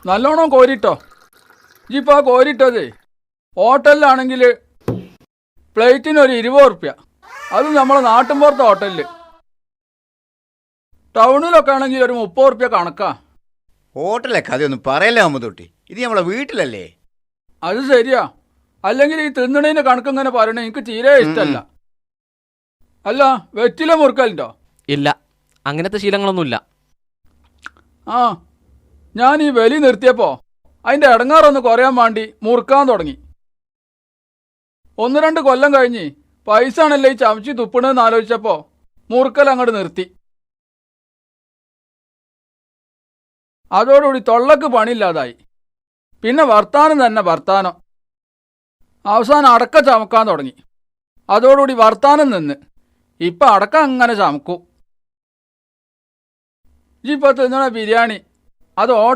നല്ലോണം കോരിട്ടോ. ഇജിപ്പോൾ ആ കോരിട്ടത് ഹോട്ടലിലാണെങ്കിൽ പ്ലേറ്റിന് ഒരു 20 ഉറുപ്പ്യ. അത് നമ്മളെ നാട്ടിൻപുറത്തെ ഹോട്ടലിൽ. ടൗണിലൊക്കെ ആണെങ്കിൽ ഒരു 30 ഉറുപ്പ്യ കണക്കാ. ഹോട്ടലൊക്കെ അതൊന്നും പറയല്ലേ അമ്മൂട്ടി, ഇത് നമ്മളെ വീട്ടിലല്ലേ. അത് ശരിയാ. അല്ലെങ്കിൽ ഈ തിന്നണേൻ്റെ കണക്ക് ഇങ്ങനെ പറയണേ എനിക്ക് തീരെ ഇഷ്ടമല്ല. അല്ല, വെറ്റില മുറുക്കലുണ്ടോ? ഇല്ല, അങ്ങനത്തെ ശീലങ്ങളൊന്നുമില്ല. ആ, ഞാൻ ഈ വലി നിർത്തിയപ്പോൾ അതിൻ്റെ ഇടങ്ങാറൊന്ന് കുറയാൻ വേണ്ടി മുറുക്കാൻ തുടങ്ങി. 1-2 കൊല്ലം കഴിഞ്ഞ് പൈസ ആണല്ലേ ഈ ചമച്ച് തുപ്പണെന്ന് ആലോചിച്ചപ്പോൾ മുറുക്കൽ അങ്ങോട്ട് നിർത്തി. അതോടുകൂടി തൊള്ളക്ക് പണിയില്ലാതായി. പിന്നെ വർത്താനം തന്നെ വർത്താനം. അവസാനം അടക്ക ചമക്കാൻ തുടങ്ങി. അതോടുകൂടി വർത്താനം നിന്ന് ഇപ്പം അടക്ക അങ്ങനെ ചമക്കും. ഇപ്പം തിന്നണ ബിരിയാണി അത് ഹോട്ടൽ